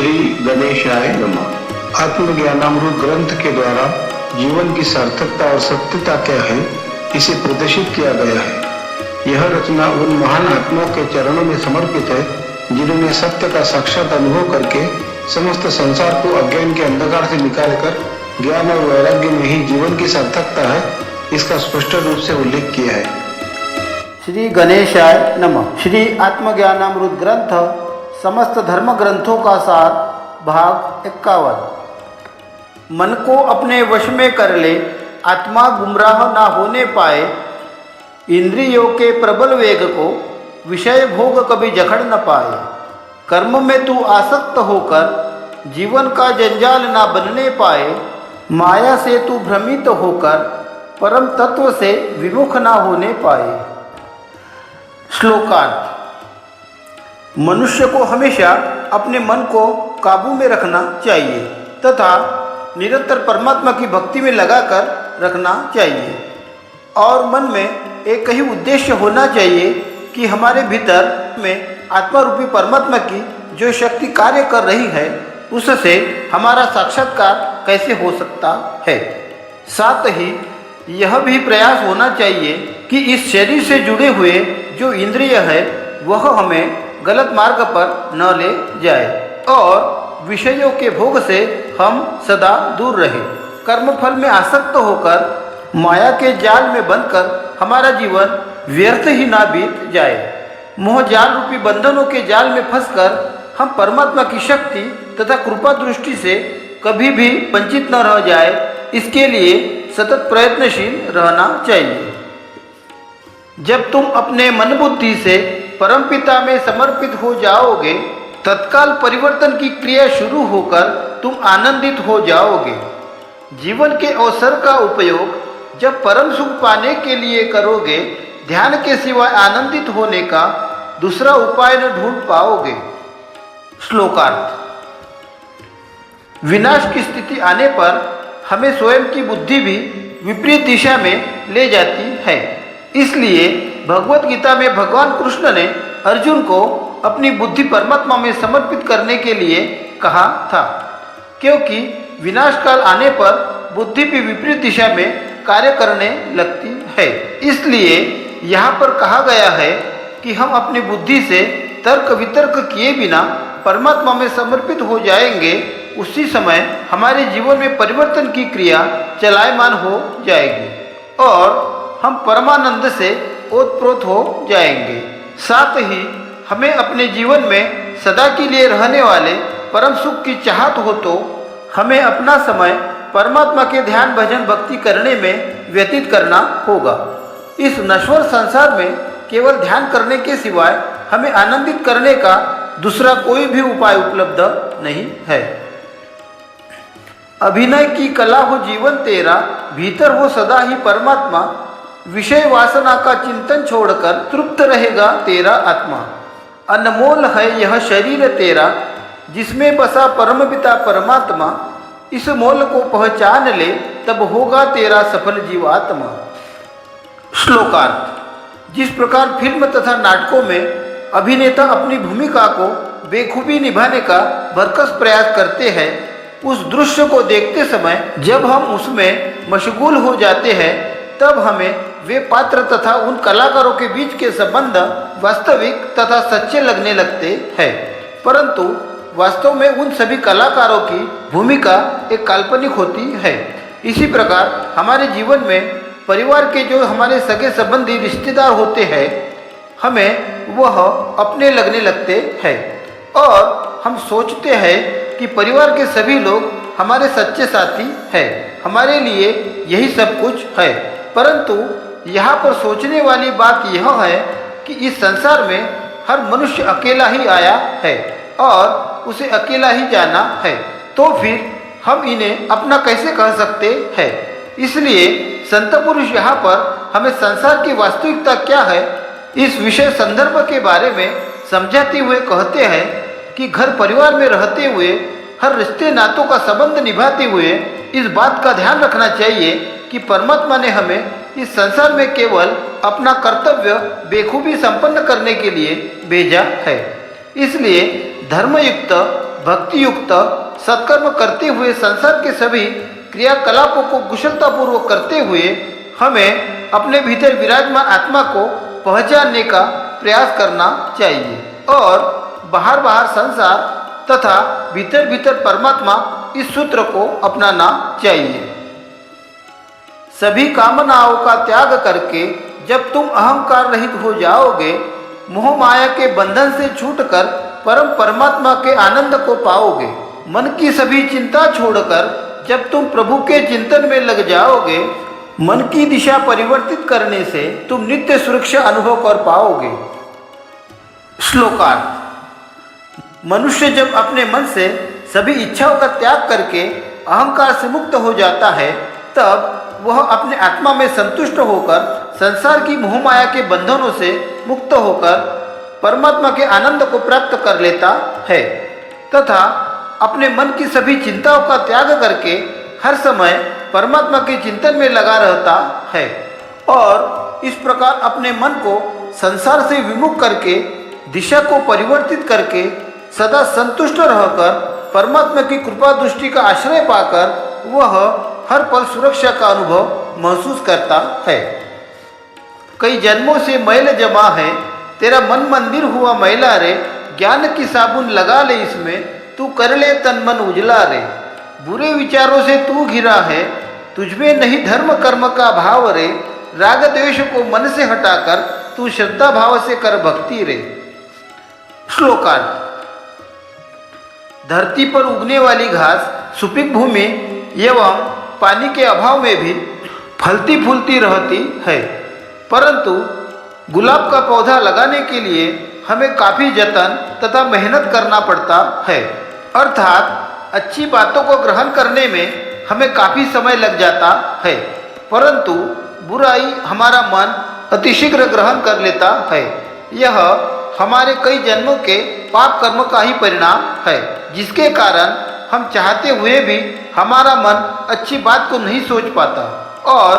श्री गणेशाय नमः। आत्मज्ञानामृत ग्रंथ के द्वारा जीवन की सार्थकता और सत्यता क्या है, इसे प्रदर्शित किया गया है। यह रचना उन महान आत्माओं के चरणों में समर्पित है जिन्होंने सत्य का साक्षात अनुभव करके समस्त संसार को अज्ञान के अंधकार से निकालकर ज्ञान और वैराग्य में ही जीवन की सार्थकता है, इसका स्पष्ट रूप से उल्लेख किया है। श्री गणेशाय नमः। श्री आत्मज्ञानामृत ग्रंथ समस्त धर्म ग्रंथों का सार, भाग 51। मन को अपने वश में कर ले, आत्मा गुमराह ना होने पाए। इंद्रियों के प्रबल वेग को विषय भोग कभी जकड़ न पाए। कर्म में तू आसक्त होकर जीवन का जंजाल ना बनने पाए। माया से तू भ्रमित होकर परम तत्व से विमुख ना होने पाए। श्लोकार्थ। मनुष्य को हमेशा अपने मन को काबू में रखना चाहिए तथा निरंतर परमात्मा की भक्ति में लगाकर रखना चाहिए और मन में एक ही उद्देश्य होना चाहिए कि हमारे भीतर में आत्मा रूपी परमात्मा की जो शक्ति कार्य कर रही है उससे हमारा साक्षात्कार कैसे हो सकता है। साथ ही यह भी प्रयास होना चाहिए कि इस शरीर से जुड़े हुए जो इंद्रिय है वह हमें गलत मार्ग पर न ले जाए और विषयों के भोग से हम सदा दूर रहे। कर्मफल में आसक्त होकर माया के जाल में बंधकर हमारा जीवन व्यर्थ ही ना बीत जाए। मोह जाल रूपी बंधनों के जाल में फंसकर हम परमात्मा की शक्ति तथा कृपा दृष्टि से कभी भी वंचित न रह जाए, इसके लिए सतत प्रयत्नशील रहना चाहिए। जब तुम अपने मन बुद्धि से परमपिता में समर्पित हो जाओगे, तत्काल परिवर्तन की क्रिया शुरू होकर तुम आनंदित हो जाओगे। जीवन के अवसर का उपयोग जब परम सुख पाने के लिए करोगे, ध्यान के सिवाय आनंदित होने का दूसरा उपाय न ढूंढ पाओगे। श्लोकार्थ। विनाश की स्थिति आने पर हमें स्वयं की बुद्धि भी विपरीत दिशा में ले जाती है। इसलिए भगवत गीता में भगवान कृष्ण ने अर्जुन को अपनी बुद्धि परमात्मा में समर्पित करने के लिए कहा था, क्योंकि विनाश काल आने पर बुद्धि भी विपरीत दिशा में कार्य करने लगती है। इसलिए यहाँ पर कहा गया है कि हम अपनी बुद्धि से तर्क वितर्क किए बिना परमात्मा में समर्पित हो जाएंगे, उसी समय हमारे जीवन में परिवर्तन की क्रिया चलायमान हो जाएगी और हम परमानंद से ओतप्रोत हो जाएंगे। साथ ही हमें अपने जीवन में सदा के लिए रहने वाले परम सुख की चाहत हो तो हमें अपना समय परमात्मा के ध्यान भजन भक्ति करने में व्यतीत करना होगा। इस नश्वर संसार में केवल ध्यान करने के सिवाय हमें आनंदित करने का दूसरा कोई भी उपाय उपलब्ध नहीं है। अभिनय की कला हो जीवन तेरा, भीतर हो सदा ही परमात्मा। विषय वासना का चिंतन छोड़कर तृप्त रहेगा तेरा आत्मा। अनमोल है यह शरीर तेरा, जिसमें बसा परमपिता परमात्मा। इस मोल को पहचान ले, तब होगा तेरा सफल जीवात्मा। श्लोकार्थ। जिस प्रकार फिल्म तथा नाटकों में अभिनेता अपनी भूमिका को बेखूबी निभाने का भरकस प्रयास करते हैं, उस दृश्य को देखते समय जब हम उसमें मशगूल हो जाते हैं, तब हमें वे पात्र तथा उन कलाकारों के बीच के संबंध वास्तविक तथा सच्चे लगने लगते हैं। परंतु वास्तव में उन सभी कलाकारों की भूमिका एक काल्पनिक होती है। इसी प्रकार हमारे जीवन में परिवार के जो हमारे सगे संबंधी रिश्तेदार होते हैं, हमें वह अपने लगने लगते हैं और हम सोचते हैं कि परिवार के सभी लोग हमारे सच्चे साथी हैं, हमारे लिए यही सब कुछ है। परंतु यहाँ पर सोचने वाली बात यह है कि इस संसार में हर मनुष्य अकेला ही आया है और उसे अकेला ही जाना है, तो फिर हम इन्हें अपना कैसे कह सकते हैं। इसलिए संत पुरुष यहाँ पर हमें संसार की वास्तविकता क्या है, इस विषय संदर्भ के बारे में समझाते हुए कहते हैं कि घर परिवार में रहते हुए हर रिश्ते नातों का संबंध निभाते हुए इस बात का ध्यान रखना चाहिए कि परमात्मा ने हमें इस संसार में केवल अपना कर्तव्य बेखूबी संपन्न करने के लिए भेजा है। इसलिए धर्मयुक्त भक्ति युक्त सत्कर्म करते हुए संसार के सभी क्रियाकलापों को कुशलतापूर्वक करते हुए हमें अपने भीतर विराजमान आत्मा को पहचानने का प्रयास करना चाहिए और बाहर बाहर संसार तथा भीतर भीतर परमात्मा इस सूत्र को अपनाना चाहिए। सभी कामनाओं का त्याग करके जब तुम अहंकार रहित हो जाओगे, मोह माया के बंधन से छूटकर परम परमात्मा के आनंद को पाओगे। मन की सभी चिंता छोड़कर जब तुम प्रभु के चिंतन में लग जाओगे, मन की दिशा परिवर्तित करने से तुम नित्य सुरक्षा अनुभव कर पाओगे। श्लोकार्थ। मनुष्य जब अपने मन से सभी इच्छाओं का त्याग करके अहंकार से मुक्त हो जाता है, तब वह अपने आत्मा में संतुष्ट होकर संसार की मोहमाया के बंधनों से मुक्त होकर परमात्मा के आनंद को प्राप्त कर लेता है तथा अपने मन की सभी चिंताओं का त्याग करके हर समय परमात्मा के चिंतन में लगा रहता है और इस प्रकार अपने मन को संसार से विमुख करके दिशा को परिवर्तित करके सदा संतुष्ट रहकर परमात्मा की कृपा दृष्टि का आश्रय पाकर वह हर पल सुरक्षा का अनुभव महसूस करता है। कई जन्मों से मैल जमा है, तेरा मन मंदिर हुआ मैला रे, ज्ञान की साबुन लगा ले इसमें, तू कर ले तन मन उजला रे। बुरे विचारों से तू घिरा है, तुझमें नहीं धर्म कर्म का भाव रे, राग द्वेष को मन से हटाकर तू श्रद्धा भाव से कर भक्ति रे। श्लोकार्थ। धरती पर उगने वाली घास सुपीक भूमि एवं पानी के अभाव में भी फलती फूलती रहती है, परंतु गुलाब का पौधा लगाने के लिए हमें काफ़ी जतन तथा मेहनत करना पड़ता है। अर्थात अच्छी बातों को ग्रहण करने में हमें काफ़ी समय लग जाता है, परंतु बुराई हमारा मन अतिशीघ्र ग्रहण कर लेता है। यह हमारे कई जन्मों के पाप कर्म का ही परिणाम है, जिसके कारण हम चाहते हुए भी हमारा मन अच्छी बात को नहीं सोच पाता और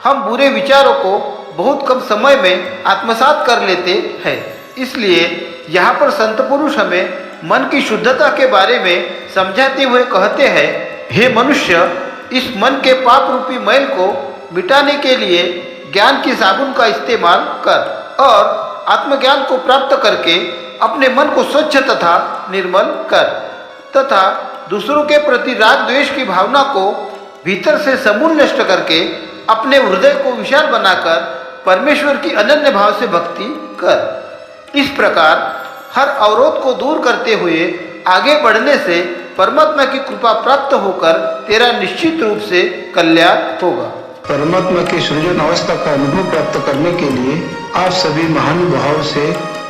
हम बुरे विचारों को बहुत कम समय में आत्मसात कर लेते हैं। इसलिए यहाँ पर संत पुरुष हमें मन की शुद्धता के बारे में समझाते हुए कहते हैं, हे मनुष्य, इस मन के पाप रूपी मैल को मिटाने के लिए ज्ञान की साबुन का इस्तेमाल कर और आत्मज्ञान को प्राप्त करके अपने मन को स्वच्छ तथा निर्मल कर तथा दूसरों के प्रति राग द्वेष की भावना को भीतर से समूल नष्ट करके अपने हृदय को विशाल बनाकर परमेश्वर की अनन्य भाव से भक्ति कर। इस प्रकार हर अवरोध को दूर करते हुए आगे बढ़ने से परमात्मा की कृपा प्राप्त होकर तेरा निश्चित रूप से कल्याण होगा। परमात्मा की सृजन अवस्था का अनुभव प्राप्त करने के लिए आप सभी महानुभावों से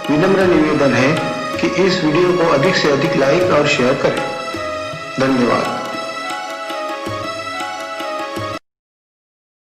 विनम्र निवेदन है कि इस वीडियो को अधिक से अधिक लाइक और शेयर करें। धन्यवाद।